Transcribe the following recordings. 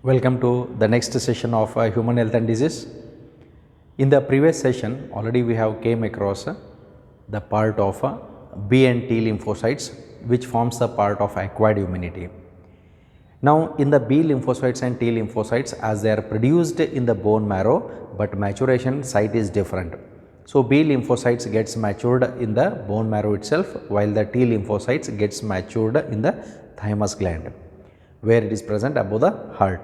Welcome to the next session of human health and disease. In the previous session already we have came across the part of B and T lymphocytes which forms the part of acquired immunity. Now in the B lymphocytes and T lymphocytes, as they are produced in the bone marrow, but maturation site is different. So B lymphocytes gets matured in the bone marrow itself, while the T lymphocytes gets matured in the thymus gland where it is present above the heart.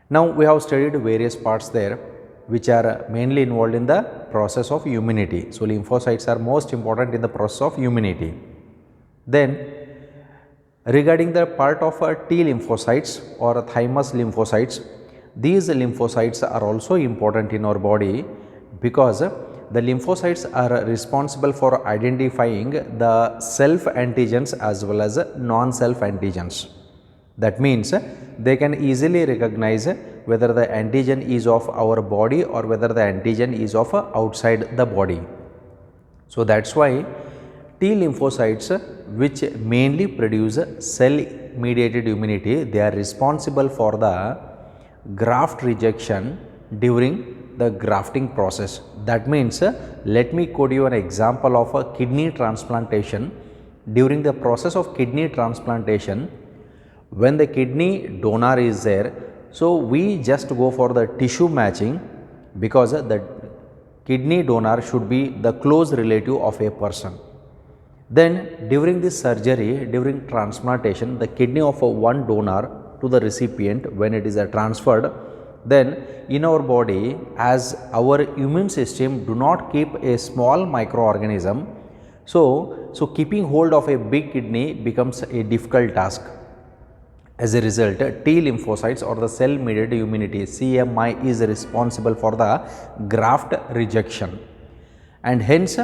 Now we have studied various parts there which are mainly involved in the process of immunity. So lymphocytes are most important in the process of immunity. Then regarding the part of T lymphocytes or thymus lymphocytes, these lymphocytes are also important in our body because the lymphocytes are responsible for identifying the self antigens as well as non-self antigens. That means they can easily recognize whether the antigen is of our body or whether the antigen is of outside the body. So that is why T lymphocytes, which mainly produce cell mediated immunity, they are responsible for the graft rejection during the grafting process. That means let me quote you an example of a kidney transplantation. During the process of kidney transplantation, when the kidney donor is there, so we just go for the tissue matching because the kidney donor should be the close relative of a person. Then during this surgery, during transplantation, the kidney of one donor to the recipient, when it is transferred, then in our body, as our immune system do not keep a small microorganism, so keeping hold of a big kidney becomes a difficult task. As a result, T lymphocytes or the cell mediated immunity CMI is responsible for the graft rejection, and hence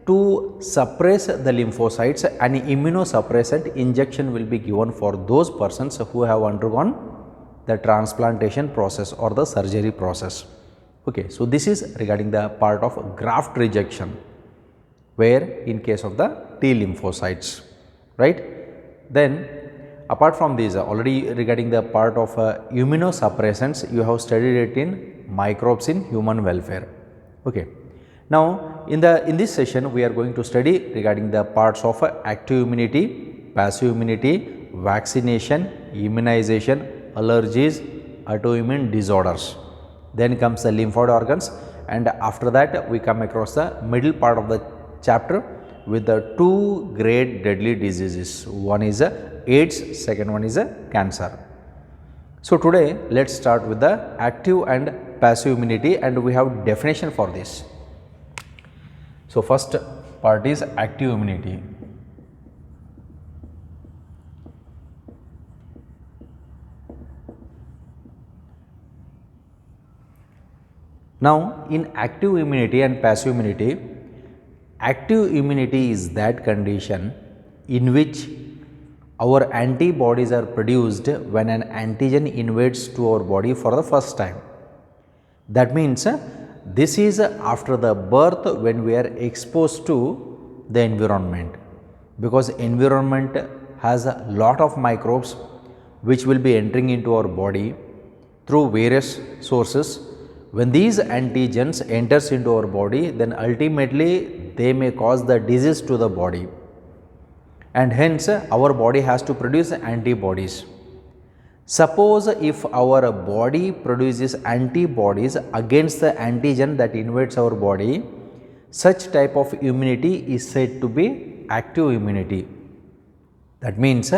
to suppress the lymphocytes, an immunosuppressant injection will be given for those persons who have undergone the transplantation process or the surgery process. Okay, so this is regarding the part of graft rejection, where in case of the T lymphocytes, right? Then apart from these, already regarding the part of immunosuppressants, you have studied it in microbes in human welfare. Okay. Now in this session we are going to study regarding the parts of active immunity, passive immunity, vaccination, immunization, allergies, autoimmune disorders. Then comes the lymphoid organs, and after that we come across the middle part of the chapter with the two great deadly diseases. One is AIDS, second one is cancer. So today let us start with the active and passive immunity, and we have definition for this. So first part is active immunity. Now in active immunity and passive immunity, active immunity is that condition in which our antibodies are produced when an antigen invades to our body for the first time. That means this is after the birth, when we are exposed to the environment, because environment has a lot of microbes which will be entering into our body through various sources. When these antigens enters into our body, then ultimately they may cause the disease to the body, and hence our body has to produce antibodies. Suppose if our body produces antibodies against the antigen that invades our body, such type of immunity is said to be active immunity. That means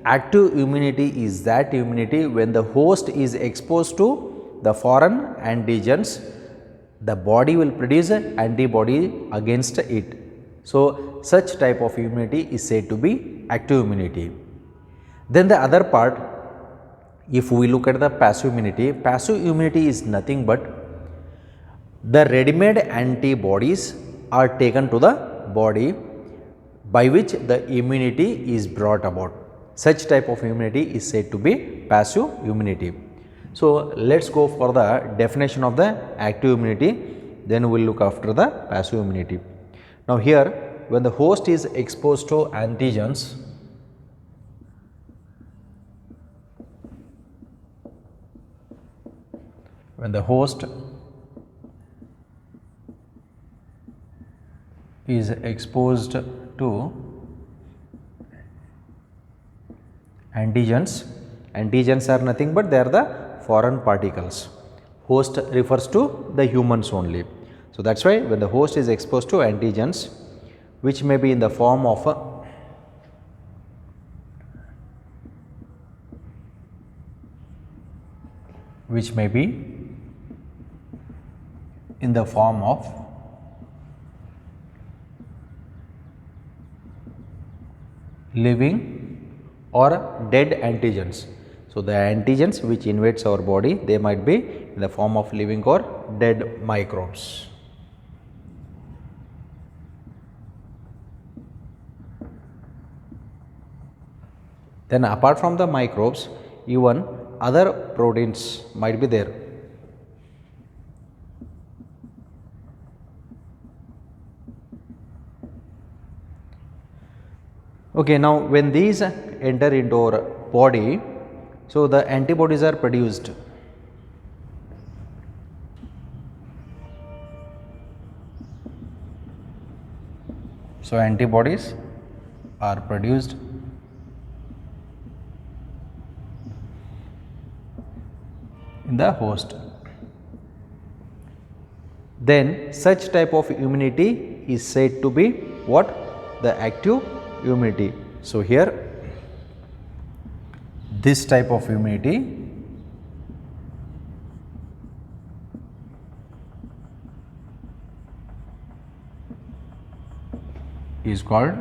active immunity is that immunity when the host is exposed to the foreign antigens, the body will produce antibody against it. So such type of immunity is said to be active immunity. Then the other part, if we look at the passive immunity is nothing but the ready-made antibodies are taken to the body by which the immunity is brought about. Such type of immunity is said to be passive immunity. So let us go for the definition of the active immunity, then we will look after the passive immunity. Now here, when the host is exposed to antigens, when the host is exposed to antigens. Antigens are nothing but they are the foreign particles. Host refers to the humans only. So that's why when the host is exposed to antigens, which may be in the form of living or dead antigens. So the antigens which invades our body, they might be in the form of living or dead microbes. Then apart from the microbes, even other proteins might be there. Okay, now when these enter into our body, so the antibodies are produced. So antibodies are produced in the host. Then such type of immunity is said to be what? The active immunity. So here this type of immunity is called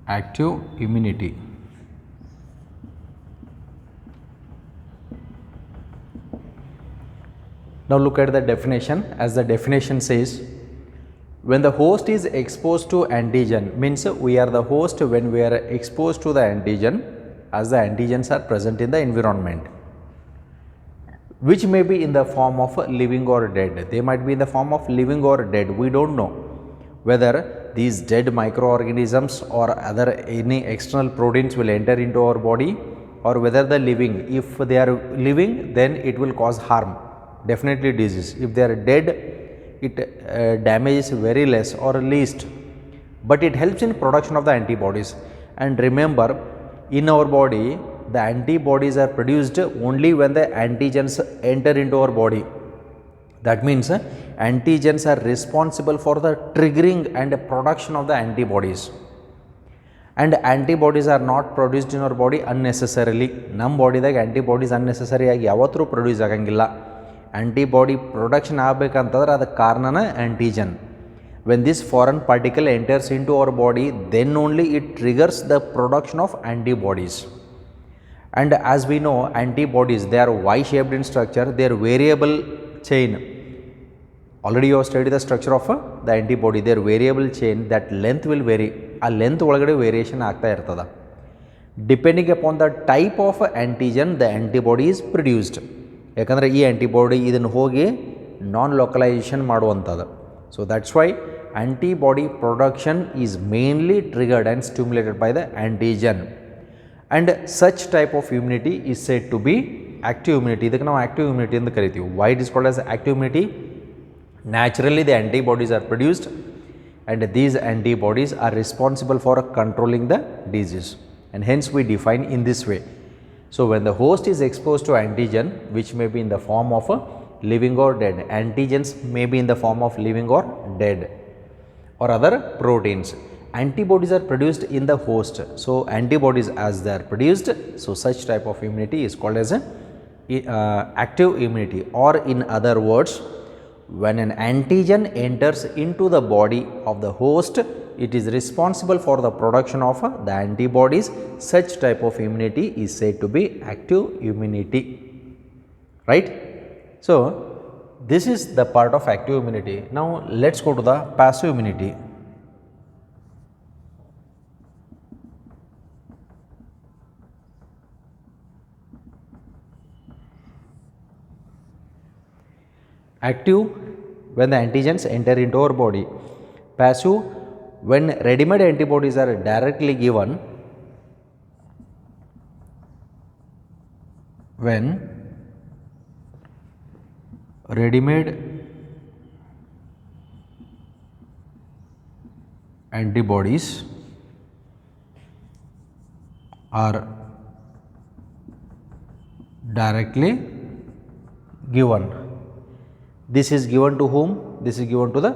active immunity. Now look at the definition. As the definition says, when the host is exposed to antigen, means we are the host when we are exposed to the antigen, as the antigens are present in the environment, which may be in the form of living or dead. They might be in the form of living or dead. We don't know whether these dead microorganisms or other any external proteins will enter into our body, or whether the living, if they are living, then it will cause harm, definitely disease. If they are dead, it damages very less or least, but it helps in production of the antibodies. And remember, in our body the antibodies are produced only when the antigens enter into our body. That means antigens are responsible for the triggering and production of the antibodies, and antibodies are not produced in our body unnecessarily. ನಮ್ಮ ಬಾಡಿದಾಗ antibodies unnecessary ಆಗಿ ಯಾವತ್ತೂ produce ಆಗಂಗಿಲ್ಲ. Antibody production ಆಗಬೇಕಂತಂದ್ರೆ ಅದಕ್ಕೆ ಕಾರಣನ antigen. When this foreign particle enters into our body, then only it triggers the production of antibodies. And as we know, antibodies, they are Y-shaped in structure, they are variable chain. Already you have studied the structure of the antibody, their variable chain, that length will vary. ಆ length ಒಳಗಡೆ variation ಆಗ್ತಾ ಇರ್ತದೆ. Depending upon the type of antigen the antibody is produced. ಯಾಕಂದರೆ ಈ antibody ಇದನ್ನು ಹೋಗಿ ನಾನ್ localization ಮಾಡುವಂಥದ್ದು. So that's why antibody production is mainly triggered and stimulated by the antigen. And such type of immunity is said to be active immunity. ಇದಕ್ಕೆ ನಾವು active immunity ಅಂತ ಕರಿತೀವಿ. Why it is called as active immunity? Naturally the antibodies are produced, and these antibodies are responsible for controlling the disease, and hence we define in this way. So when the host is exposed to antigen, which may be in the form of a living or dead, antigens may be in the form of living or dead or other proteins, antibodies are produced in the host. So antibodies as they are produced, so such type of immunity is called as a active immunity. Or in other words, when an antigen enters into the body of the host, it is responsible for the production of the antibodies. Such type of immunity is said to be active immunity, right? So this is the part of active immunity. Now let's go to the passive immunity. Active, when the antigens enter into our body. Passive, when ready-made antibodies are directly given when ready-made antibodies are directly given. This is given to whom? This is given to the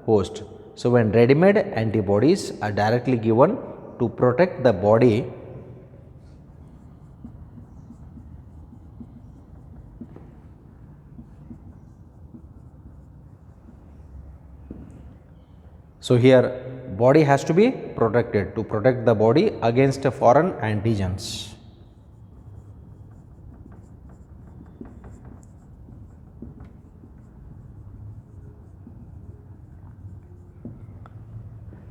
host. So, when ready-made antibodies are directly given to protect the body so here body has to be protected to protect the body against foreign antigens.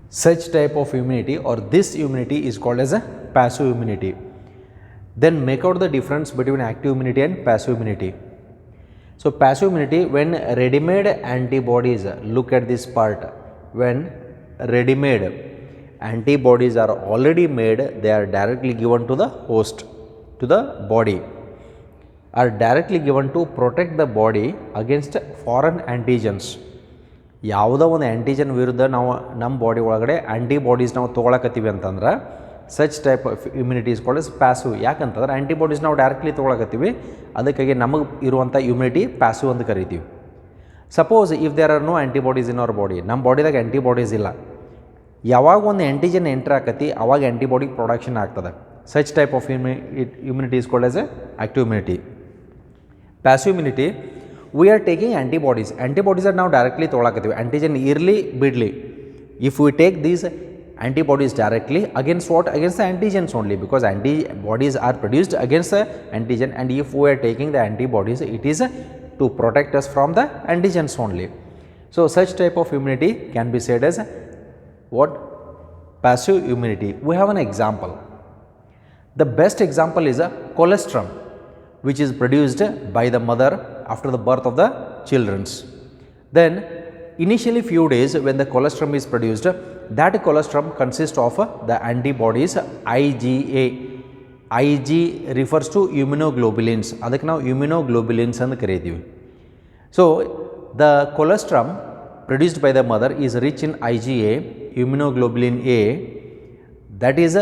Such type of immunity or this immunity is called as a passive immunity. Then make out the difference between active immunity and passive immunity. So, passive immunity, when ready-made antibodies, look at this part, when ready-made antibodies are already made, they are directly given to the host, to the body, are directly given to protect the body against foreign antigens. ಯಾವುದೋ ಒಂದು antigen ವಿರುದ್ಧ ನಾವು ನಮ್ಮ body ಒಳಗಡೆ antibodies ನಾವು ತೊಗೊಳಕತ್ತೀವಿ ಅಂತಂದ್ರೆ such type of immunity is called as passive. ಯಾಕಂತಂದ್ರೆ ಆ್ಯಂಟಿಬಾಡೀಸ್ ನಾವು ಡೈರೆಕ್ಟ್ಲಿ ತೊಗೊಳಕತ್ತೀವಿ, ಅದಕ್ಕಾಗಿ ನಮಗೆ ಇರುವಂಥ ಇಮ್ಯುನಿಟಿ ಪ್ಯಾಸಿವ್ ಅಂತ ಕರಿತೀವಿ. Suppose if there are no antibodies in our body, ನಮ್ಮ ಬಾಡಿದಾಗ ಆ್ಯಂಟಿಬಾಡೀಸ್ ಇಲ್ಲ, ಯಾವಾಗ ಒಂದು ಆ್ಯಂಟಿಜನ್ ಎಂಟ್ರ್ ಆಕತಿ ಅವಾಗ ಆ್ಯಂಟಿಬಾಡಿ ಪ್ರೊಡಕ್ಷನ್ ಆಗ್ತದೆ. Such type of immunity is called S A active immunity. Passive immunity, we are taking antibodies. Antibodies are now directly ತೊಗೊಳಕತ್ತೀವಿ, antigen ಇರಲಿ ಬಿಡಲಿ. If we take these antibodies directly against what? Against the antigens only, because antibodies are produced against the antigen, and if we are taking the antibodies, it is to protect us from the antigens only. So, such type of immunity can be said as what? Passive immunity. We have an example. The best example is a colostrum, which is produced by the mother after the birth of the children's. Then initially few days when the colostrum is produced, that colostrum consists of the antibodies IgA. Ig refers to immunoglobulins, ಅದಕ್ಕೆ ನಾವು immunoglobulins ಅಂತ ಕರೀತೀವಿ. So, the colostrum produced by the mother is rich in IgA, immunoglobulin A, that is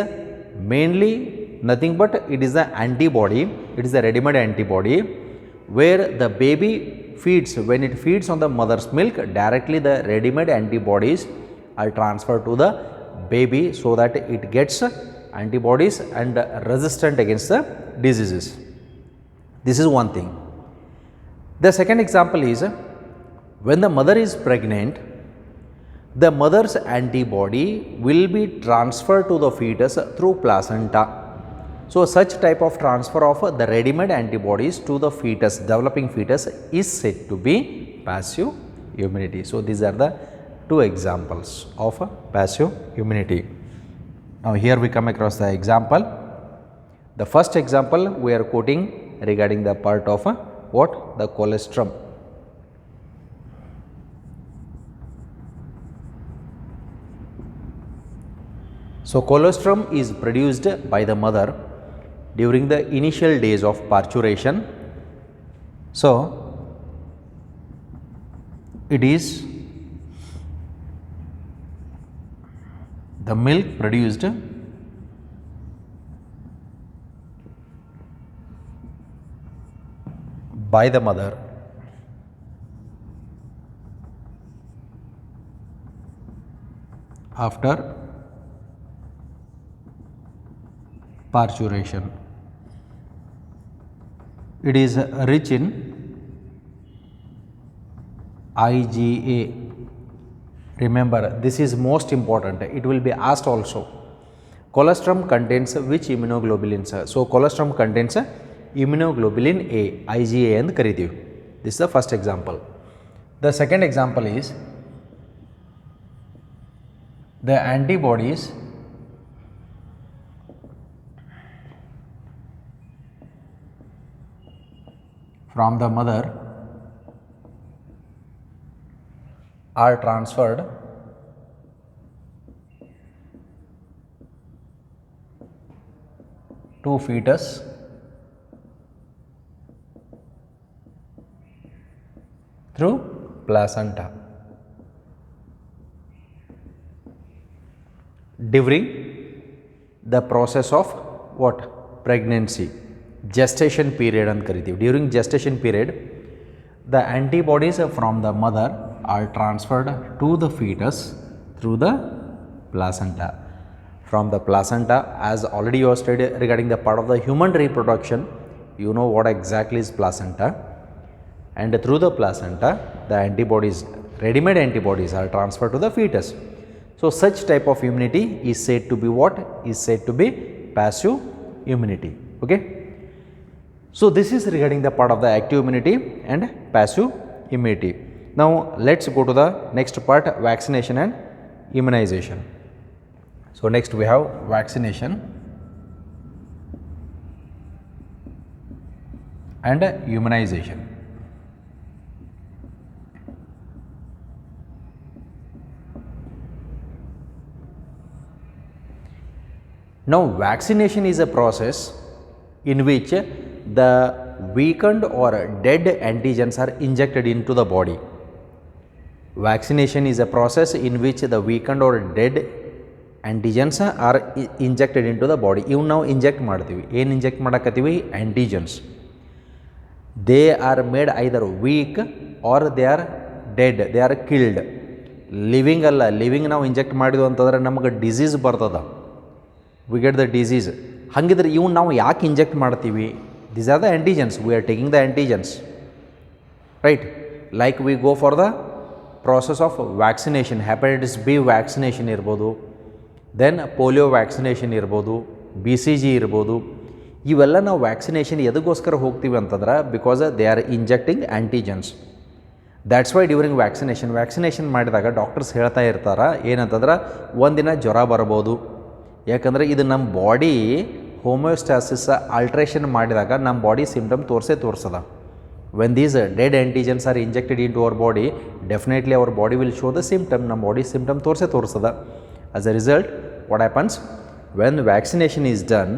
mainly nothing but it is the antibody, it is the ready-made antibody where the baby feeds. When it feeds on the mother's milk, directly the ready-made antibodies are transferred to the baby so that it gets antibodies and resistant against the diseases. This is one thing. The second example is when the mother is pregnant, the mother's antibody will be transferred to the fetus through placenta. So, such type of transfer of the ready-made antibodies to the fetus, developing fetus, is said to be passive immunity. So, these are the two examples of passive immunity. Now, here we come across the example. The first example we are quoting regarding the part of what? The colostrum. So, colostrum is produced by the mother during the initial days of parturition. So, it is the milk produced by the mother after parturition. It is rich in IgA. Remember, this is most important, it will be asked also. Colostrum contains which immunoglobulins? So, colostrum contains immunoglobulin A, IgA and ಕರಿತೀವಿ. This is the first example. The second example is the antibodies from the mother are transferred to fetus through placenta. During the process of what? Pregnancy, gestation period ಅಂತ ಕರಿತೀವಿ. During gestation period, the antibodies from the mother are transferred to the fetus through the placenta. From the placenta, as already you have studied regarding the part of the human reproduction, you know what exactly is placenta, and through the placenta the antibodies, ready-made antibodies, are transferred to the fetus. So such type of immunity is said to be what? Is said to be passive immunity. Okay. So this is regarding the part of the active immunity and passive immunity. Now let's go to the next part, vaccination and immunization. So next we have vaccination and immunization. Now vaccination is a process in which the weakened or dead antigens are injected into the body. Vaccination is a process in which the weakened or dead antigens are injected into the body. ಇವು ನಾವು inject ಮಾಡ್ತೀವಿ. ಏನು inject ಮಾಡಕತ್ತೀವಿ? Antigens. They are made either weak or they are dead, they are killed. Living ಅಲ್ಲ, living ನಾವು inject ಮಾಡಿದ್ವು ಅಂತಂದ್ರೆ ನಮಗೆ ಡಿಸೀಸ್ ಬರ್ತದೆ, ವಿ ಗೆಟ್ ದ ಡಿಸೀಸ್. ಹಾಗಿದ್ರೆ ಇವು ನಾವು ಯಾಕೆ ಇಂಜೆಕ್ಟ್ ಮಾಡ್ತೀವಿ? These are the antigens, we are taking the antigens, right. Like we go for the process of vaccination, hepatitis B vaccination ಇರ್ಬೋದು, ದೆನ್ ಪೋಲಿಯೋ ವ್ಯಾಕ್ಸಿನೇಷನ್ ಇರ್ಬೋದು, BCG ಇರ್ಬೋದು. ಇವೆಲ್ಲ ನಾವು ವ್ಯಾಕ್ಸಿನೇಷನ್ ಎದಕ್ಕೋಸ್ಕರ ಹೋಗ್ತೀವಿ ಅಂತಂದ್ರೆ because they are injecting antigens. That's why during vaccination ಮಾಡಿದಾಗ doctors ಹೇಳ್ತಾ ಇರ್ತಾರೆ ಏನಂತಂದ್ರೆ ಒಂದಿನ ಜ್ವರ ಬರ್ಬೋದು, ಯಾಕಂದರೆ ಇದು ನಮ್ಮ ಬಾಡಿ ಹೋಮಿಯೋಸ್ಟಾಸಿಸ್ ಆಲ್ಟ್ರೇಷನ್ ಮಾಡಿದಾಗ ನಮ್ಮ ಬಾಡಿ ಸಿಂಪ್ಟಮ್ ತೋರಿಸದ. When these dead antigens are injected into our body, definitely our body will show the symptom. ನಮ್ಮ ಬಾಡಿ ಸಿಂಪ್ಟಮ್ ತೋರಿಸದ. As a result, what happens? When vaccination is done,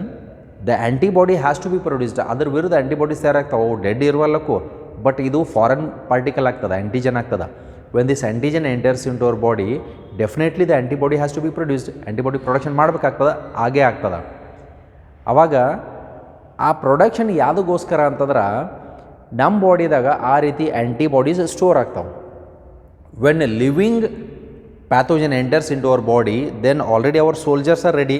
the antibody has to be produced. ಅದರ ವಿರುದ್ಧ antibodies ತಯಾರಾಗ್ತಾವೆ. Dead ಇರುವಲ್ಲಕ್ಕೂ, but ಇದು foreign particle ಆಗ್ತದೆ, antigen ಆಗ್ತದೆ. When this antigen enters into our body, definitely the antibody has to be produced. Antibody production ಮಾಡಬೇಕಾಗ್ತದೆ, ಆಗೇ ಆಗ್ತದೆ. ಆವಾಗ ಆ ಪ್ರೊಡಕ್ಷನ್ ಯಾವುದಕ್ಕೋಸ್ಕರ ಅಂತಂದ್ರೆ ನಮ್ಮ ಬಾಡಿದಾಗ ಆ ರೀತಿ ಆ್ಯಂಟಿಬಾಡೀಸ್ ಸ್ಟೋರ್ ಆಗ್ತಾವೆ. When living pathogen enters into our body, then already our soldiers are ready.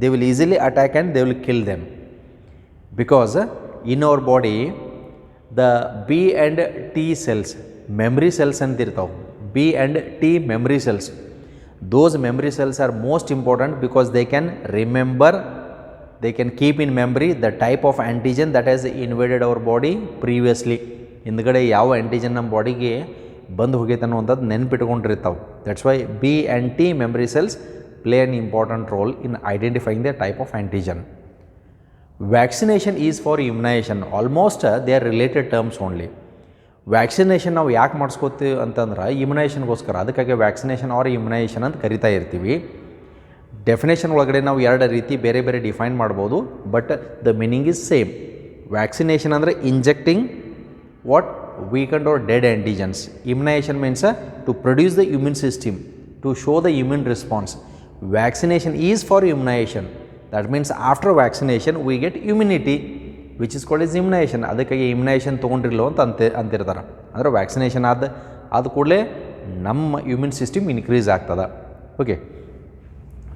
They will easily attack and they will kill them, because in our body the B and T cells, memory cells ಅಂತಿರ್ತಾವೆ. B and T memory cells, those memory cells are most important because they can remember, they can keep in memory the type of antigen that has invaded our body previously. ಹಿಂದ್ಗಡೆ ಯಾವ antigen ನಮ್ಮ ಬಾಡಿಗೆ ಬಂದು ಹೋಗೈತೆ ಅನ್ನುವಂಥದ್ದು ನೆನ್ಪಿಟ್ಕೊಂಡಿರ್ತಾವೆ. That's why B and T memory cells play an important role in identifying the type of antigen. Vaccination is for immunization. Almost they are related terms only. Vaccination ನಾವು ಯಾಕೆ ಮಾಡಿಸ್ಕೋತೀವಿ ಅಂತಂದ್ರೆ ಇಮ್ಯುನೈಷನ್ಗೋಸ್ಕರ, ಅದಕ್ಕಾಗಿ ವ್ಯಾಕ್ಸಿನೇಷನ್ ಆರ್ ಇಮ್ಯುನೈಷನ್ ಅಂತ ಕರಿತಾ ಇರ್ತೀವಿ. ಡೆಫಿನೇಷನ್ ಒಳಗಡೆ ನಾವು ಎರಡು ರೀತಿ ಬೇರೆ ಬೇರೆ ಡಿಫೈನ್ ಮಾಡ್ಬೋದು, but the meaning is same. Vaccination ಅಂದರೆ injecting what weakened or dead antigens. Immunization means to produce the immune system, to show the immune response. Vaccination is for immunization. That means after vaccination we get immunity, which is called as immunization. ಅದಕ್ಕಾಗಿ ಇಮ್ಯುನೈಷನ್ ತೊಗೊಂಡಿರಲು ಅಂತಿರ್ತಾರೆ. ಅಂದರೆ vaccination ಆದ ಕೂಡಲೇ ನಮ್ಮ immune system increase ಆಗ್ತದೆ. Okay,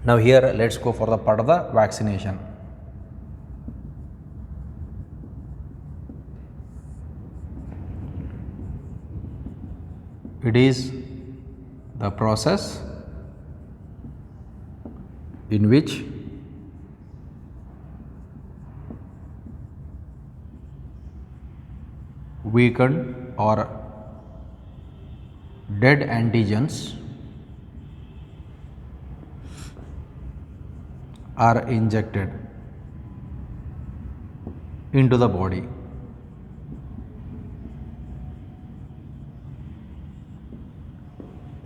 ನಾವು here let's go for the part of the vaccination. It is the process in which weakened or dead antigens are injected into the body.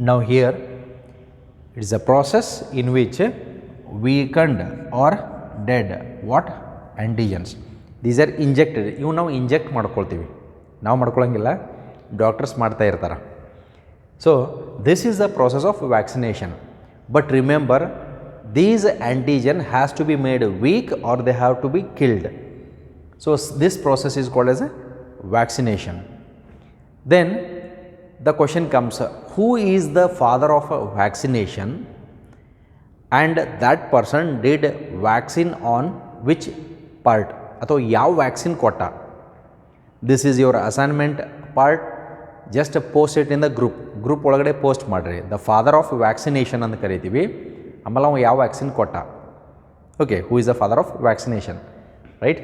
Now here it is a process in which weakened or dead what antigens, these are injected. ಇವು ನಾವು inject ಮಾಡ್ಕೊಳ್ತೀವಿ, ನಾವು ಮಾಡ್ಕೊಳಂಗಿಲ್ಲ, doctors ಮಾಡ್ತಾ ಇರ್ತಾರೆ. So this is the process of vaccination. But remember, these antigen has to be made weak or they have to be killed. So this process is called as a vaccination. Then the question comes, who is the father of a vaccination and that person did vaccine on which part ಅಥವಾ ಯಾವ vaccine ಕೊಟ್ಟ? This is your assignment part. Just post it in the group ಒಳಗಡೆ post ಮಾಡಿರಿ. The father of vaccination ಅಂತ ಕರಿತೀವಿ. ಆಮೇಲೆ ಅವ ಯಾವ ವ್ಯಾಕ್ಸಿನ್ ಕೊಟ್ಟ. Okay, who is the father of vaccination, right?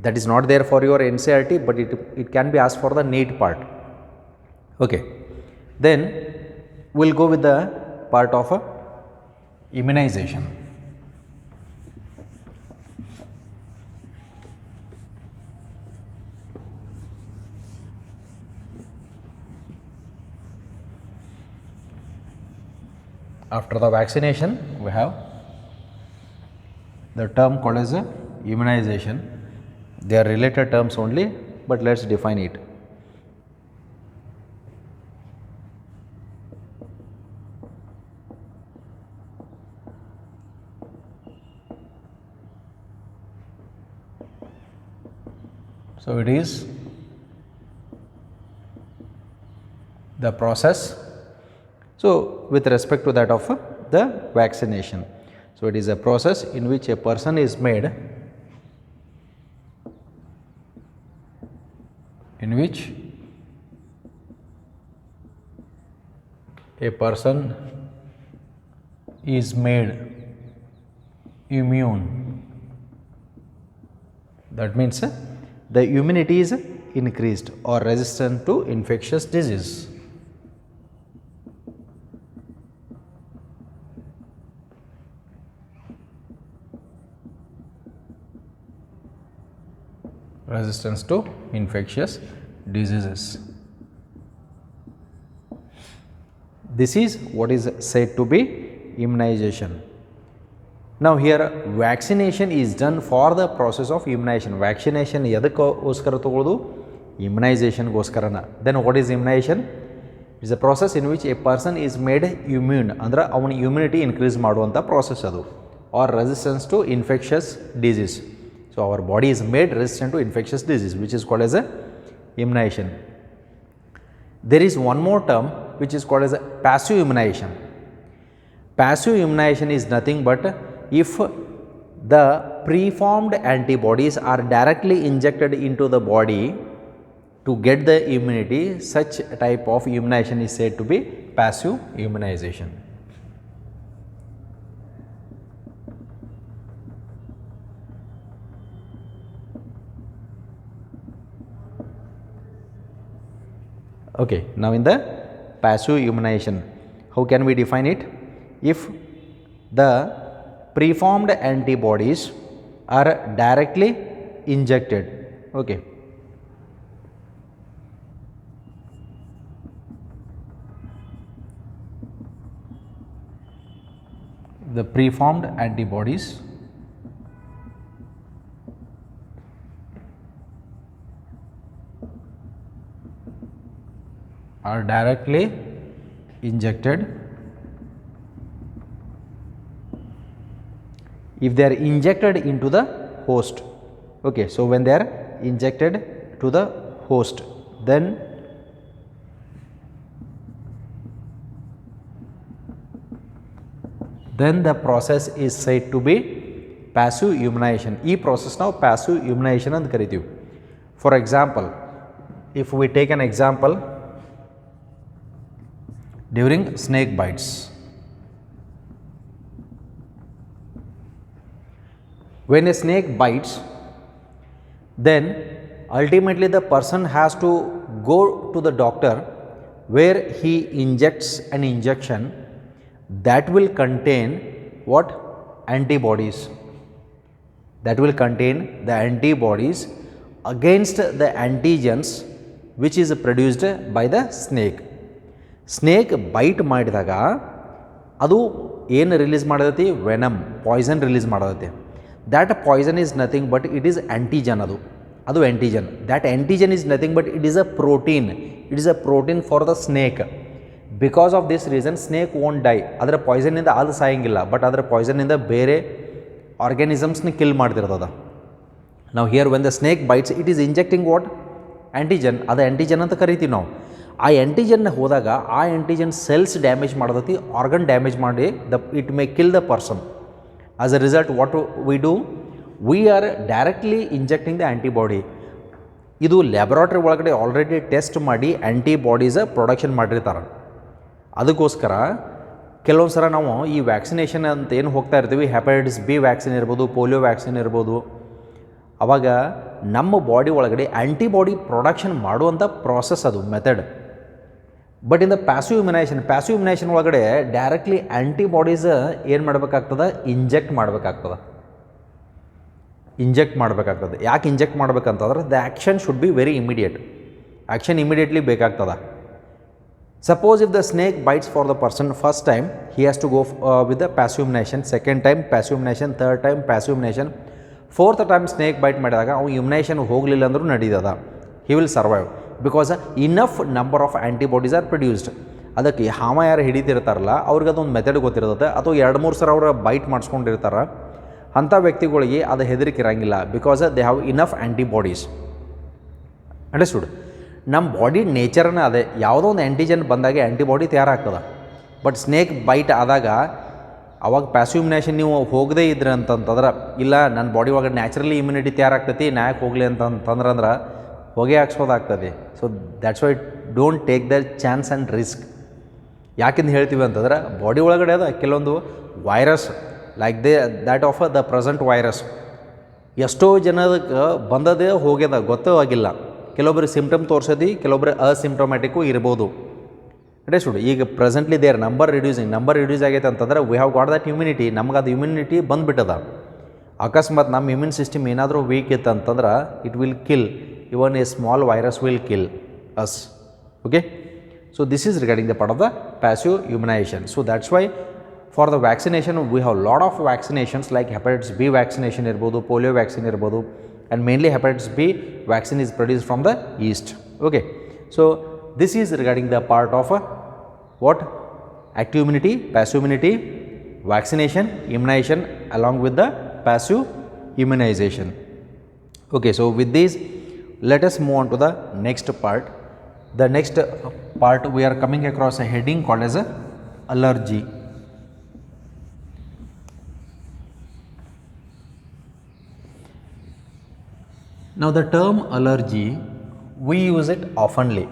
That is not there for your NCERT, but it can be ask for the NEET part. Okay, then we'll go with the part of immunization. After the vaccination, we have the term called as immunization. They are related terms only, but let's define it. So it is the process, so with respect to that of the vaccination. So it is a process in which a person is made, in which a person is made immune. That means the immunity is increased or resistant to infectious disease. Resistance to infectious diseases. This is what is said to be immunization. Now here vaccination is done for the process of immunization. Vaccination yadakkoskara tagolodu? Immunization goskarana. Then what is immunization? It is a process in which a person is made immune, andra avana immunity increase ಮಾಡುವಂತ process adu, or resistance to infectious disease. So our body is made resistant to infectious disease, which is called as a immunization. There is one more term which is called as a passive immunization. Passive immunization is nothing but if the preformed antibodies are directly injected into the body to get the immunity, such type of immunization is said to be passive immunization. Okay, now in the passive immunization, how can we define it? If the preformed antibodies are directly injected, okay, the preformed antibodies are directly injected. If they are injected into the host, okay, so when they are injected to the host, then the process is said to be passive immunization. E process now passive immunization and karitive. For example, if we take an example, during snake bites, when a snake bites, then ultimately the person has to go to the doctor where he injects an injection that will contain what? Antibodies. That will contain the antibodies against the antigens which is produced by the snake. Snake bite ಮಾಡಿದಾಗ ಅದು ಏನು release ಮಾಡತೈತಿ? Venom, poison release ಮಾಡತೈತಿ. That poison is nothing but it is antigen. ಅದು ಅದು antigen. That antigen is nothing but it is a protein. It is a protein for the snake. Because of this reason snake won't die. ಅದರ ಪಾಯ್ಸನ್ನಿಂದ ಅದು ಸಾಯಂಗಿಲ್ಲ, but ಅದರ ಪಾಯ್ಸನ್ನಿಂದ ಬೇರೆ ಆರ್ಗ್ಯಾನಿಸಮ್ಸ್ನ kill ಮಾಡ್ತಿರ್ತದೆ. ನಾವು here when the snake bites it is injecting what antigen. ಅದು antigen ಅಂತ ಕರಿತೀವಿ ನಾವು. ಆ ಆ್ಯಂಟಿಜನ್ನ ಹೋದಾಗ ಆ ಆ್ಯಂಟಿಜನ್ ಸೆಲ್ಸ್ ಡ್ಯಾಮೇಜ್ ಮಾಡ್ತೈತಿ, ಆರ್ಗನ್ ಡ್ಯಾಮೇಜ್ ಮಾಡಿ it may kill the person. As a result what we do, we are directly injecting the antibody. ಇದು ಲ್ಯಾಬೊರೇಟ್ರಿ ಒಳಗಡೆ ಆಲ್ರೆಡಿ ಟೆಸ್ಟ್ ಮಾಡಿ ಆ್ಯಂಟಿಬಾಡೀಸ ಪ್ರೊಡಕ್ಷನ್ ಮಾಡಿರ್ತಾರೆ. ಅದಕ್ಕೋಸ್ಕರ ಕೆಲವೊಂದು ಸಲ ನಾವು ಈ ವ್ಯಾಕ್ಸಿನೇಷನ್ ಅಂತ ಏನು ಹೋಗ್ತಾ ಇರ್ತೀವಿ, ಹೆಪಟೈಟಿಸ್ ಬಿ ವ್ಯಾಕ್ಸಿನ್ ಇರ್ಬೋದು, ಪೋಲಿಯೋ ವ್ಯಾಕ್ಸಿನ್ ಇರ್ಬೋದು, ಆವಾಗ ನಮ್ಮ ಬಾಡಿ ಒಳಗಡೆ ಆ್ಯಂಟಿಬಾಡಿ ಪ್ರೊಡಕ್ಷನ್ ಮಾಡುವಂಥ ಪ್ರಾಸೆಸ್ ಅದು method. But in the passive immunisation ಒಳಗಡೆ ಡೈರೆಕ್ಟ್ಲಿ ಆ್ಯಂಟಿಬಾಡೀಸ್ ಏನು ಮಾಡಬೇಕಾಗ್ತದೆ, ಇಂಜೆಕ್ಟ್ ಮಾಡಬೇಕಾಗ್ತದೆ. ಯಾಕೆ ಇಂಜೆಕ್ಟ್ ಮಾಡ್ಬೇಕಂತಂದ್ರೆ the action should be very immediate. Action immediately ಬೇಕಾಗ್ತದೆ. Suppose if the snake bites for the person first time, he has to go with the passive immunization, second time passive immunization, third time passive immunization, fourth time snake bite ಮಾಡಿದಾಗ ಅವು immunisation ಹೋಗಲಿಲ್ಲ ಅಂದರೂ ನಡೀತದ, he will survive because enough number of antibodies are produced. ಅದಕ್ಕೆ ಹಾಮ ಯಾರು ಹಿಡಿತಿರ್ತಾರಲ್ಲ ಅವ್ರಿಗೆ ಅದೊಂದು method ಗೊತ್ತಿರ್ತದೆ, ಅಥವಾ 2-3 ಸಲ ಅವ್ರು ಬೈಟ್ ಮಾಡಿಸ್ಕೊಂಡಿರ್ತಾರೆ. ಅಂಥ ವ್ಯಕ್ತಿಗಳಿಗೆ ಅದು ಹೆದರಿಕೆ ಇರೋಂಗಿಲ್ಲ, because they have enough antibodies. Understood? ನಮ್ಮ ಬಾಡಿ ನೇಚರ್ನ ಅದೇ, ಯಾವುದೋ ಒಂದು ಆ್ಯಂಟಿಜನ್ ಬಂದಾಗೆ ಆ್ಯಂಟಿಬಾಡಿ ತಯಾರಾಗ್ತದೆ. ಬಟ್ ಸ್ನೇಕ್ ಬೈಟ್ ಆದಾಗ ಅವಾಗ ಪ್ಯಾಸಿವ್ ಇಮ್ಯುನೈಸೇಷನ್ ನೀವು ಹೋಗದೇ ಇದ್ರಿ ಅಂತಂತಂದ್ರೆ, ಇಲ್ಲ ನನ್ನ ಬಾಡಿ ಒಳಗಡೆ ನ್ಯಾಚುರಲಿ ಇಮ್ಯುನಿಟಿ ತಯಾರಾಗ್ತೈತಿ, ನ್ಯಾಯಕ್ಕೆ ಹೋಗಲಿ ಅಂತಂದ್ರೆ ಹೊಗೆ ಹಾಕ್ಸೋದಾಗ್ತದೆ. So that's why don't take the chance and risk. ಯಾಕೆಂದು ಹೇಳ್ತೀವಿ ಅಂತಂದ್ರೆ ಬಾಡಿ ಒಳಗಡೆ ಅದ ಕೆಲವೊಂದು virus like that of the present virus ಎಷ್ಟೋ ಜನಕ್ಕೆ ಬಂದದೇ ಹೋಗ್ಯದ ಗೊತ್ತೇ ಆಗಿಲ್ಲ. ಕೆಲವೊಬ್ಬರು ಸಿಂಪ್ಟಮ್ ತೋರಿಸೋದು, ಕೆಲವೊಬ್ಬರು ಅಸಿಂಪ್ಟೊಮ್ಯಾಟಿಕ್ಕು ಇರ್ಬೋದು. ಅಂಡರ್ಸ್ಟುಡ್? ಈಗ ಪ್ರೆಸೆಂಟ್ಲಿ ದೇರ್ ನಂಬರ್ ರಿಡ್ಯೂಸ್ ಆಗೈತೆ ಅಂತಂದ್ರೆ we have got that immunity. ನಮ್ಗೆ ಅದು ಇಮ್ಯುನಿಟಿ ಬಂದುಬಿಟ್ಟದ. ಅಕಸ್ಮಾತ್ ನಮ್ಮ ಇಮ್ಯೂನ್ ಸಿಸ್ಟಮ್ ಏನಾದರೂ ವೀಕ್ ಇತ್ತು ಅಂತಂದ್ರೆ it will kill, even A small virus will kill us. Okay, so this is regarding the part of the passive immunisation. So that's Y for the vaccination we have lot of vaccinations like hepatitis B vaccination ಇರ್ಬೋದು, polio vaccine ಇರ್ಬೋದು, and mainly hepatitis B vaccine is produced from the yeast. Okay, so this is regarding the part of what active immunity, passive immunity, vaccination, immunization along with the passive immunization. Okay, so with this let us move on to the next part. The next part we are coming across a heading called as a allergy. Now the term allergy, we use it oftenly.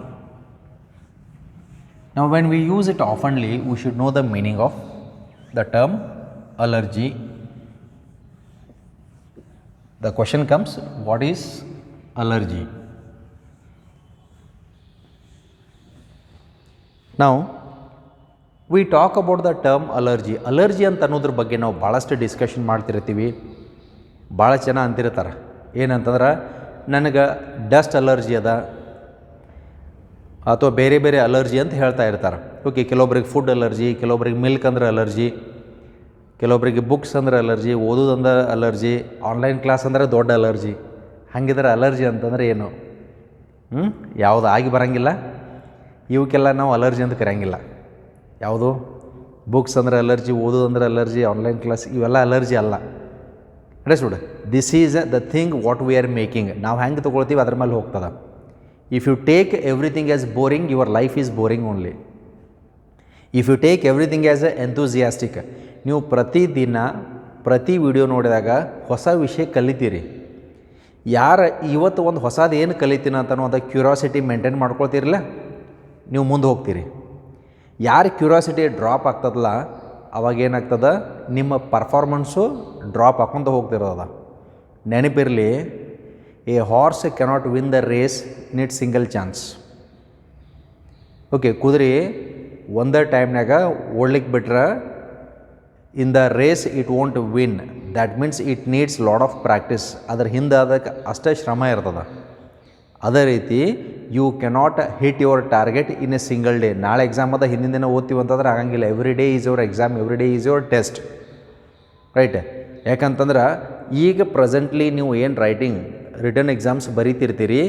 Now when we use it oftenly, we should know the meaning of the term allergy. The question comes, what is allergy? Now we talk about the term allergy. Allergy ಅಂತ ಅನ್ನೋದ್ರ ಬಗ್ಗೆ ನಾವು ಭಾಳಷ್ಟು discussion ಮಾಡ್ತಿರ್ತೀವಿ. ಭಾಳ ಜನ ಅಂತಿರ್ತಾರೆ ಏನಂತಂದ್ರೆ ನನಗೆ ಡಸ್ಟ್ ಅಲರ್ಜಿ ಅದ ಅಥವಾ ಬೇರೆ ಬೇರೆ ಅಲರ್ಜಿ ಅಂತ ಹೇಳ್ತಾ ಇರ್ತಾರೆ. ಓಕೆ, ಕೆಲವೊಬ್ರಿಗೆ ಫುಡ್ ಅಲರ್ಜಿ, ಕೆಲವೊಬ್ರಿಗೆ ಮಿಲ್ಕ್ ಅಂದ್ರೆ ಅಲರ್ಜಿ, ಕೆಲವೊಬ್ರಿಗೆ ಬುಕ್ಸ್ ಅಂದ್ರೆ ಅಲರ್ಜಿ, ಓದೋದಂದ್ರೆ ಅಲರ್ಜಿ, ಆನ್ಲೈನ್ ಕ್ಲಾಸ್ ಅಂದರೆ ದೊಡ್ಡ ಅಲರ್ಜಿ. ಹಾಗಿದ್ರೆ ಅಲರ್ಜಿ ಅಂತಂದರೆ ಏನು? ಯಾವುದು ಆಗಿ ಬರೋಂಗಿಲ್ಲ, ಇವಕ್ಕೆಲ್ಲ ನಾವು ಅಲರ್ಜಿ ಅಂತ ಕರೆಯಂಗಿಲ್ಲ. ಯಾವುದು ಬುಕ್ಸ್ ಅಂದ್ರೆ ಅಲರ್ಜಿ, ಓದೋದಂದ್ರೆ ಅಲರ್ಜಿ, ಆನ್ಲೈನ್ ಕ್ಲಾಸ್ ಇವೆಲ್ಲ ಅಲರ್ಜಿ ಅಲ್ಲ. Understood? This is the thing what we are making. ನಾವು ಹೆಂಗೆ ತೊಗೊಳ್ತೀವಿ ಅದ್ರ ಮೇಲೆ ಹೋಗ್ತದೆ. If you take everything as boring, your life is boring only. If you take everything as a enthusiastic, ನೀವು ಪ್ರತಿದಿನ ಪ್ರತಿ ವಿಡಿಯೋ ನೋಡಿದಾಗ ಹೊಸ ವಿಷಯ ಕಲಿತೀರಿ. ಯಾರು ಇವತ್ತು ಒಂದು ಹೊಸದು ಏನು ಕಲಿತೀನಿ ಅಂತನೋ ಅದು ಕ್ಯೂರಿಯಾಸಿಟಿ ಮೇಂಟೈನ್ ಮಾಡ್ಕೊಳ್ತೀರಲ್ಲ, ನೀವು ಮುಂದೆ ಹೋಗ್ತೀರಿ. ಯಾರು ಕ್ಯೂರಿಯಾಸಿಟಿ ಡ್ರಾಪ್ ಆಗ್ತದಲ್ಲ ಅವಾಗೇನಾಗ್ತದೆ, ನಿಮ್ಮ ಪರ್ಫಾರ್ಮೆನ್ಸು ಡ್ರಾಪ್ ಹಾಕ್ಕೊಂತ ಹೋಗ್ತಿರೋದ. ನೆನಪಿರಲಿ, a horse cannot win the race in it single chance. Okay, ಕುದುರೆ ಒಂದೇ ಟೈಮ್ನಾಗ ಓಡ್ಲಿಕ್ಕೆ ಬಿಟ್ರೆ in the race it won't win. That means it needs lot of practice. ಅದ್ರ ಹಿಂದೆ ಅದಕ್ಕೆ ಅಷ್ಟೇ ಶ್ರಮ ಇರ್ತದೆ. ಅದೇ ರೀತಿ you cannot hit your target in a single day. ನಾಳೆ ಎಕ್ಸಾಮ್ ಅದ, ಹಿಂದಿನ ದಿನ ಓದ್ತೀವಿ ಅಂತಂದ್ರೆ ಆಗಂಗಿಲ್ಲ. Every day is your exam, every day is your test, right? ಯಾಕಂತಂದ್ರೆ ಈಗ ಪ್ರೆಸೆಂಟ್ಲಿ ನೀವು ಏನು ರೈಟಿಂಗ್ ರಿಟರ್ನ್ ಎಕ್ಸಾಮ್ಸ್ ಬರೀತಿರ್ತೀರಿ,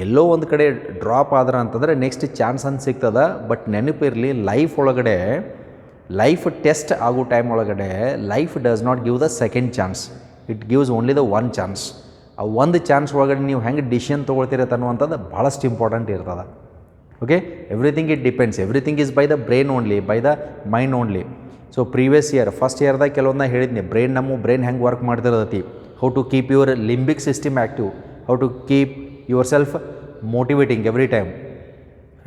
ಎಲ್ಲೋ ಒಂದು ಕಡೆ ಡ್ರಾಪ್ ಆದ್ರೆ ಅಂತಂದರೆ ನೆಕ್ಸ್ಟ್ ಚಾನ್ಸ್ ಅಂತ ಸಿಗ್ತದೆ. ಬಟ್ ನೆನಪಿರಲಿ, ಲೈಫ್ ಒಳಗಡೆ ಲೈಫ್ ಟೆಸ್ಟ್ ಆಗೋ ಟೈಮ್ ಒಳಗಡೆ life does not give the second chance, it gives only the one chance. ಆ ಒಂದು ಚಾನ್ಸ್ ಒಳಗಡೆ ನೀವು ಹೆಂಗೆ ಡಿಸಿಷನ್ ತೊಗೊಳ್ತೀರತ್ತ ಅನ್ನುವಂಥದ್ದು ಭಾಳಷ್ಟು ಇಂಪಾರ್ಟೆಂಟ್ ಇರ್ತದೆ. Okay, everything it depends, everything is by the brain only, by the mind only. So previous year first ಇಯರ್ದಾಗ ಕೆಲವೊಂದು ಹೇಳಿದ್ನಿ, ನಮ್ಮ ಬ್ರೈನ್ ಹೆಂಗೆ ವರ್ಕ್ ಮಾಡ್ತಿರತೈತಿ, how to keep your limbic system active, how to keep yourself motivating every time,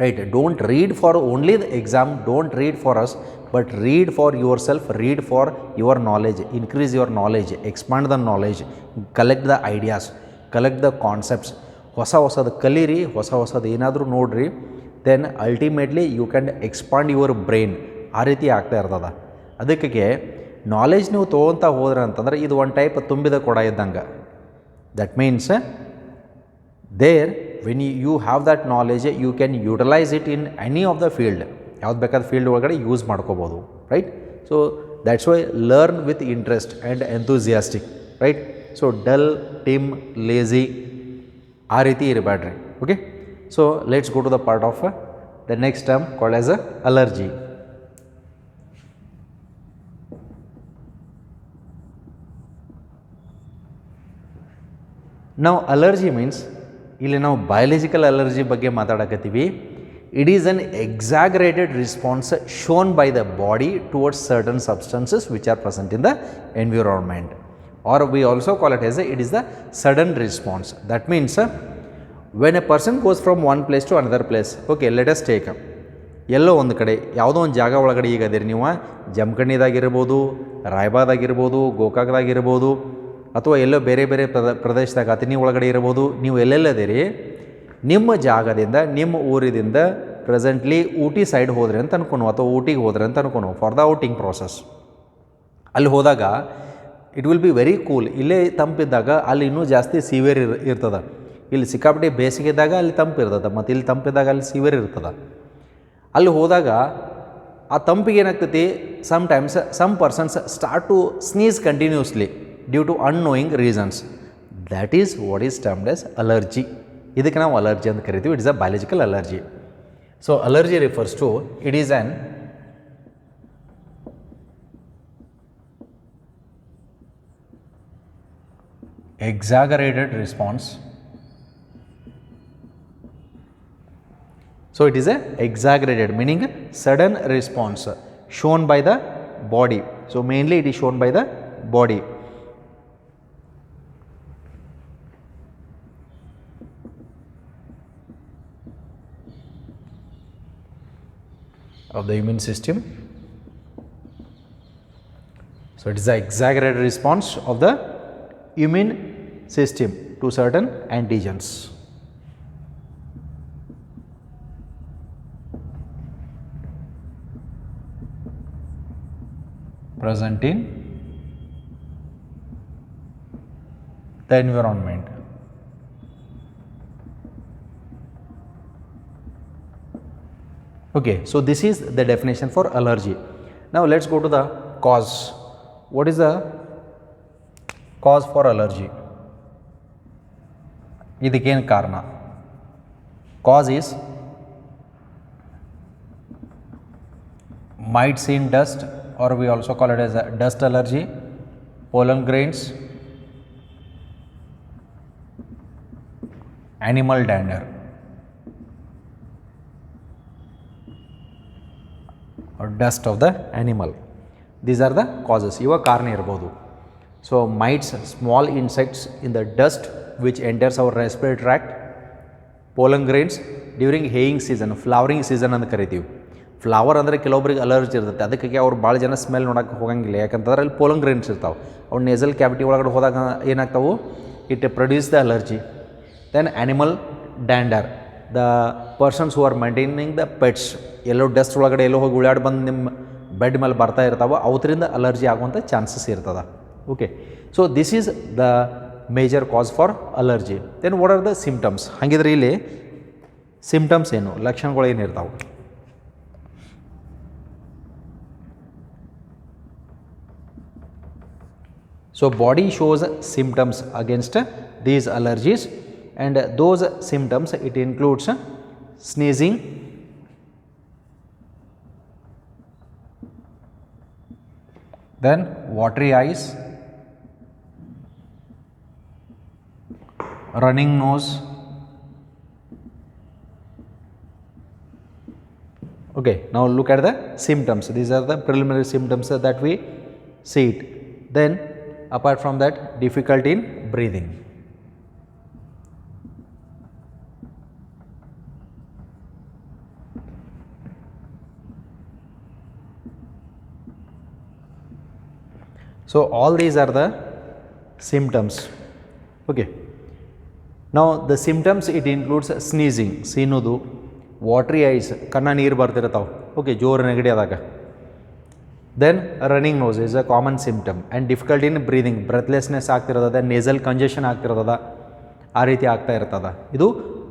right? Don't read for only the exam, don't read for us, but read for yourself, read for your knowledge, increase your knowledge, expand the knowledge, collect the ideas, collect the concepts, ಹೊಸದು ಕಲೀರಿ, ಹೊಸದು ಏನಾದರೂ ನೋಡ್ರಿ, then ultimately you can expand your brain. ಆ ರೀತಿ ಆಗ್ತಾ ಇರ್ತದೆ. ಅದಕ್ಕೆ ನಾಲೆಜ್ ನೀವು ತೊಗೊತಾ ಹೋದ್ರೆ ಅಂತಂದ್ರೆ ಇದು ಒಂದು ಟೈಪ್ ತುಂಬಿದ ಕೊಡ ಇದ್ದಂಗೆ. That means there when you have that knowledge, you can utilize it in any of the field, ಯಾವ್ದು ಬೇಕಾದ ಫೀಲ್ಡ್ ಒಳಗಡೆ ಯೂಸ್ ಮಾಡ್ಕೋಬೋದು, right? So that's why learn with interest and enthusiastic, right? So dull, ಟಿಮ್, lazy ಆ ರೀತಿ ಇರಬೇಡ್ರಿ. Okay, so let's go to the part of the next term called as a allergy. ನಾವು allergy means ಇಲ್ಲಿ ನಾವು biological allergy ಬಗ್ಗೆ ಮಾತಾಡಕತ್ತೀವಿ. It is an exaggerated response shown by the body towards certain substances which are present in the environment, or we also call it as it is the sudden response. That means when a person goes from one place to another place. Okay, let us take ಎಲ್ಲೋ ಒಂದು ಕಡೆ ಯಾವುದೋ ಒಂದು ಜಾಗ ಒಳಗಡೆ ಈಗ ಅದಿರಿ ನೀವು, ಜಮಖಂಡಿದಾಗಿರ್ಬೋದು, ರಾಯಬಾಗ್ದಾಗಿರ್ಬೋದು, ಗೋಕಾಕ್ದಾಗಿರ್ಬೋದು, ಅಥವಾ ಎಲ್ಲೋ ಬೇರೆ ಬೇರೆ ಪ್ರದೇಶದಾಗ ಅತಿನಿ ಒಳಗಡೆ ಇರ್ಬೋದು. ನೀವು ಎಲ್ಲೆಲ್ಲದಿರಿ, ನಿಮ್ಮ ಜಾಗದಿಂದ ನಿಮ್ಮ ಊರಿದಿಂದ ಪ್ರೆಸೆಂಟ್ಲಿ ಊಟಿ ಸೈಡ್ ಹೋದ್ರಿ ಅಂತ ಅನ್ಕೊನು, ಅಥವಾ ಊಟಿಗೆ ಹೋದ್ರಿ ಅಂತ ಅನ್ಕೊನು ಫಾರ್ ದ ಔಟಿಂಗ್ ಪ್ರೋಸೆಸ್. ಅಲ್ಲಿ ಹೋದಾಗ it will be very cool. ಇಲ್ಲೇ ತಂಪಿದ್ದಾಗ ಅಲ್ಲಿ ಇನ್ನೂ ಜಾಸ್ತಿ ಸಿವಿಯರ್ ಇರ್ತದೆ. ಇಲ್ಲಿ ಸಿಕ್ಕಾಪಟ್ಟೆ ಬೇಸಿಗೆ ಇದ್ದಾಗ ಅಲ್ಲಿ ತಂಪು ಇರ್ತದೆ, ಮತ್ತು ಇಲ್ಲಿ ತಂಪಿದ್ದಾಗ ಅಲ್ಲಿ ಸಿವಿಯರ್ ಇರ್ತದೆ. ಅಲ್ಲಿ ಹೋದಾಗ ಆ ತಂಪಿಗೆ ಏನಾಗ್ತೈತಿ, sometimes some persons start to sneeze continuously due to annoying reasons. That is what is termed as allergy. ಇದಕ್ಕೆ ನಾವು ಅಲರ್ಜಿ ಅಂತ ಕರಿತೀವಿ. It is a biological allergy. So allergy refers to it is an exaggerated response. So it is a exaggerated meaning sudden response shown by the body. So mainly it is shown by the body. Of the immune system. So it is the exaggerated response of the immune system to certain antigens. Present in the environment. Okay, so this is the definition for allergy. Now let's go to the cause. What is the cause for allergy? ಇದಕ್ಕೇನು ಕಾರಣ? Cause is mites in dust, or we also call it as a dust allergy, pollen grains, animal dander, or dust of the animal. These are the causes. ಇವ ಕಾರಣ ಇರ್ಬೋದು. So mites, small insects in the dust which enters our respiratory tract, pollen grains during haying season, flowering season ಅಂತ ಕರಿತೀವಿ. Flower ಅಂದರೆ ಕೆಲವೊಬ್ರಿಗೆ allergy ಇರ್ತೈತೆ, ಅದಕ್ಕೆ ಅವ್ರು ಭಾಳ ಜನ ಸ್ಮೆಲ್ ನೋಡೋಕ್ಕೆ ಹೋಗಂಗಿಲ್ಲ. ಯಾಕಂತಂದ್ರೆ ಅಲ್ಲಿ ಪೋಲನ್ ಗ್ರೇನ್ಸ್ ಇರ್ತಾವೆ. ಅವ್ರು ನೇಸಲ್ ಕ್ಯಾವಿಟಿ ಒಳಗಡೆ ಹೋದಾಗ ಏನಾಗ್ತಾವೆ, it produce the allergy. Then animal dander, the persons who are maintaining the pets, ಎಲ್ಲೋ ಡಸ್ಟ್ ಒಳಗಡೆ ಎಲ್ಲೋ ಹೋಗಿ ಉಳ್ಳಾಡಿ ಬಂದು ನಿಮ್ಮ ಬೆಡ್ ಮೇಲೆ ಬರ್ತಾ ಇರ್ತಾವೆ, ಅವರಿಂದ ಅಲರ್ಜಿ ಆಗುವಂಥ ಚಾನ್ಸಸ್ ಇರ್ತದೆ. Okay, so this is the major cause for allergy. Then what are the symptoms? ಹಾಗಿದ್ರೆ ಇಲ್ಲಿ ಸಿಮ್ಟಮ್ಸ್ ಏನು, ಲಕ್ಷಣಗಳು ಏನಿರ್ತಾವೆ? So, body shows symptoms against these allergies, and those symptoms it includes sneezing, then watery eyes, running nose. Okay, now look at the symptoms. These are the preliminary symptoms that we see it. Then apart from that, difficulty in breathing. So, all these are the symptoms. Okay. Now, the symptoms it includes sneezing, ಸೀನುದು, watery eyes, ಕಣ್ಣ ನೀರು ಬರ್ತಿರ್ತಾವೆ, okay, ಜೋರು ನೆಗಡಿ ಆದಾಗ. Then running nose is a common symptom, and difficulty in breathing, breathlessness ಆಗ್ತಿರೋದ, nasal congestion ಆಗ್ತಿರೋದ, ಆ ರೀತಿ ಆಗ್ತಾ ಇರ್ತದ. ಇದು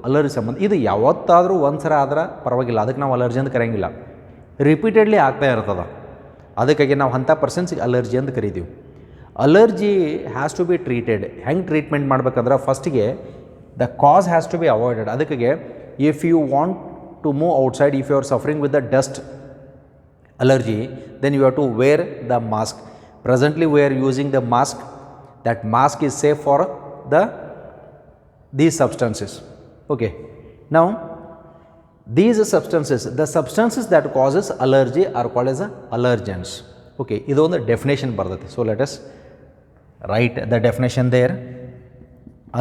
ಅಲರ್ಜಿ ಸಂಬಂಧ. ಇದು ಯಾವತ್ತಾದರೂ ಒಂದ್ಸಲ ಆದ್ರೆ ಪರವಾಗಿಲ್ಲ, ಅದಕ್ಕೆ ನಾವು ಅಲರ್ಜಿ ಅಂತ ಕರೆಯಂಗಿಲ್ಲ. ರಿಪೀಟೆಡ್ಲಿ ಆಗ್ತಾ ಇರ್ತದ, ಅದಕ್ಕಾಗಿ ನಾವು ಅಂಥ ಪರ್ಸನ್ಸ್ಗೆ ಅಲರ್ಜಿ ಅಂತ ಕರಿತೀವಿ. Allergy has to be treated. ಹೆಂಗೆ ಟ್ರೀಟ್ಮೆಂಟ್ ಮಾಡ್ಬೇಕಂದ್ರೆ ಫಸ್ಟಿಗೆ the cause has to be avoided. ಅದಕ್ಕೆ if you want to move outside, if you are suffering with the dust allergy, then you have to wear the mask. Presently we are using the mask. That mask is safe for these substances. Okay, now these substances, the substances that causes allergy are called as allergens. Okay, idondu definition bardate. So let us write the definition there.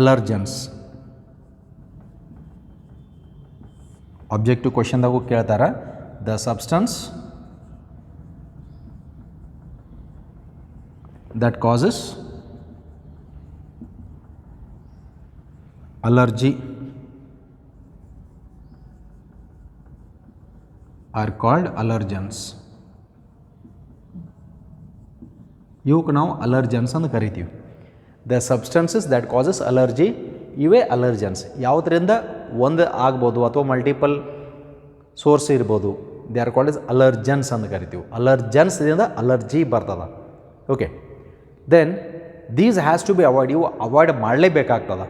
Allergens. Objective question dagu keltara, the substance that causes allergy are called allergens. ಇವಕ್ಕೆ ನಾವು allergens ಅಂತ ಕರಿತೀವಿ. The substances that causes allergy, ಇವೇ allergens. ಯಾವುದರಿಂದ ಒಂದು ಆಗ್ಬೋದು ಅಥವಾ multiple source ಇರ್ಬೋದು, they are called as allergens ಅಂತ ಕರಿತೀವಿ. ಅಲರ್ಜನ್ಸ್ದಿಂದ ಅಲರ್ಜಿ ಬರ್ತದ. Okay, then these has to be avoid. ಇವು ಅವಾಯ್ಡ್ ಮಾಡಲೇಬೇಕಾಗ್ತದ.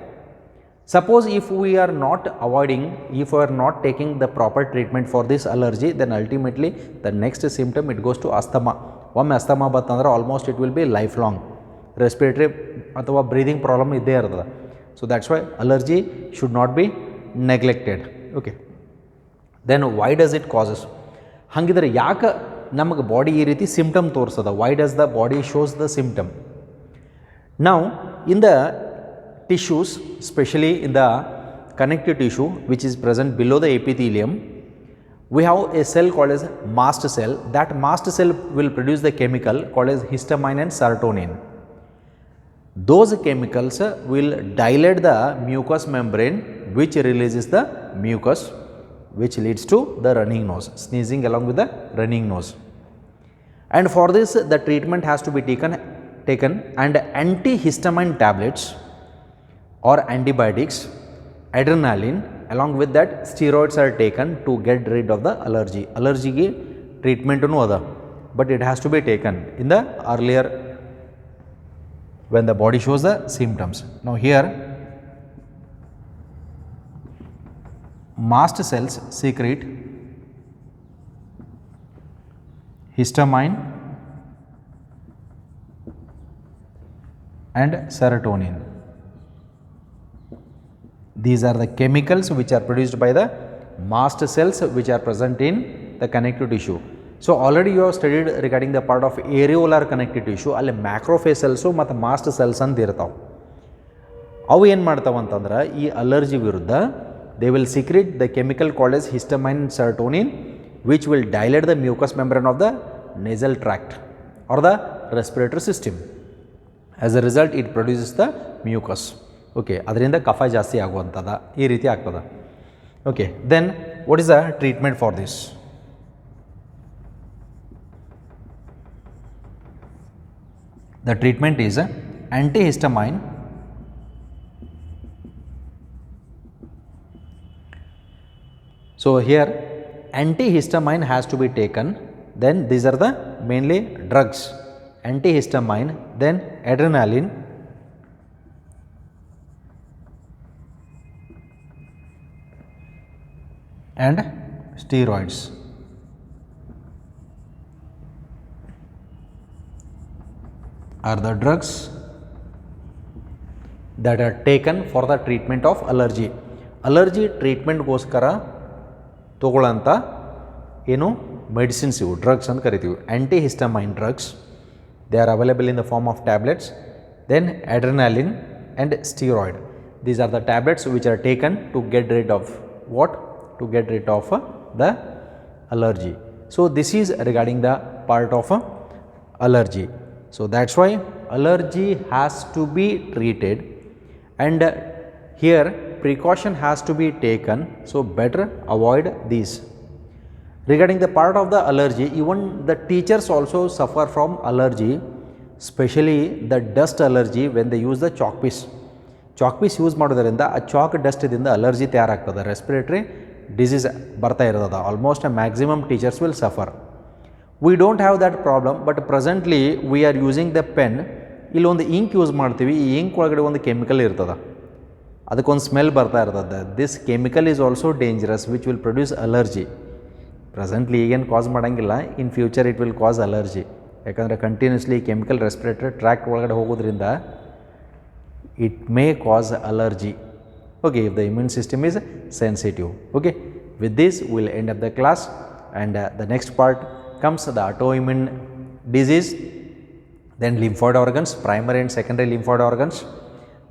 Suppose if we are not avoiding, if we are not taking the proper treatment for this allergy, then ultimately the next symptom it goes to asthma. ಒಮ್ಮೆ asthma ಬಂತಂದ್ರೆ almost it will be life long respiratory ಅಥವಾ breathing problem ಇದ್ದೇ ಇರ್ತದೆ. So that's why allergy should not be neglected. Okay, then why does it causes? ಹಾಗಿದ್ರೆ ಯಾಕೆ ನಮಗೆ body ಈ ರೀತಿ ಸಿಂಪ್ಟಮ್ ತೋರಿಸ್ತದ? Why does the body shows the symptom? ನಾವು in the tissues, especially in the connective tissue which is present below the epithelium, we have a cell called as mast cell. That mast cell will produce the chemical called as histamine and serotonin. Those chemicals will dilate the mucous membrane, which releases the mucus, which leads to the running nose, sneezing along with the running nose. And for this the treatment has to be taken and antihistamine tablets or antibiotics, adrenaline, along with that steroids are taken to get rid of the allergy. Allergy ki treatment no other, but it has to be taken in the earlier when the body shows the symptoms. Now here mast cells secrete histamine and serotonin. These are the chemicals which are produced by the mast cells which are present in the connective tissue. So already you have studied regarding the part of areolar connective tissue. ಅಲ್ಲಿ macrophage cells ಮತ್ತು mast cells ಅಂತ ಇರ್ತಾವೆ. ಅವು ಏನು ಮಾಡ್ತಾವೆ ಅಂತಂದ್ರೆ ಈ allergy ವಿರುದ್ಧ they will secrete the chemical called as histamine and serotonin which will dilate the mucus membrane of the nasal tract or the respiratory system. As a result it produces the mucus. Okay, ಅದರಿಂದ ಕಫ ಜಾಸ್ತಿ ಆಗುವಂಥದ ಈ ರೀತಿ ಆಗ್ತದೆ. Okay, then what is the treatment for this? The treatment is antihistamine so here antihistamine has to be taken. Then these are the mainly drugs antihistamine, then adrenaline, and steroids. Are the drugs that are taken for the treatment of allergy. Allergy treatment ಗೋಸ್ಕರ ತಗೊಳ್ಳಂತ ಏನು medicines ಇವು drugs ಅಂತ ಕರಿತೀವಿ. Antihistamine drugs, they are available in the form of tablets. Then adrenaline and steroid. These are the tablets which are taken to get rid of what? To get rid of the allergy. So this is regarding the part of allergy. So that's why allergy has to be treated, and here precaution has to be taken. So better avoid these. Regarding the part of the allergy, even the teachers also suffer from allergy, especially the dust allergy when they use the chalk piece. Chalk piece use ಮಾಡೋದರಿಂದ ಆ chalk dust ದಿಂದ allergy ತಯಾರಾಗ್ತದೆ, respiratory disease ಬರ್ತಾ ಇರ್ತದೆ. Almost maximum teachers will suffer. We don't have that problem, but presently we are using the pen. ಇಲ್ಲೊಂದು ink use ಮಾಡ್ತೀವಿ, ಈ ink ಒಳಗಡೆ ಒಂದು ಕೆಮಿಕಲ್ ಇರ್ತದೆ, ಅದಕ್ಕೊಂದು ಸ್ಮೆಲ್ ಬರ್ತಾ ಇರ್ತದೆ. This chemical is also dangerous which will produce allergy. Presently ಈಗೇನು ಕಾಸ್ ಮಾಡೋಂಗಿಲ್ಲ, in future it will cause allergy. ಯಾಕಂದರೆ ಕಂಟಿನ್ಯೂಸ್ಲಿ ಕೆಮಿಕಲ್ ರೆಸ್ಪಿರೇಟರಿ ಟ್ರ್ಯಾಕ್ಟ್ ಒಳಗಡೆ ಹೋಗೋದ್ರಿಂದ it may cause allergy. Okay, if the immune system is sensitive. Okay, with this we will end up the class, and the next part comes the autoimmune disease, then lymphoid organs, primary and secondary lymphoid organs,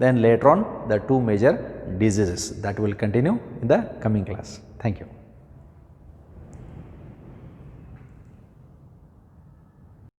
then later on the two major diseases that will continue in the coming class. Thank you.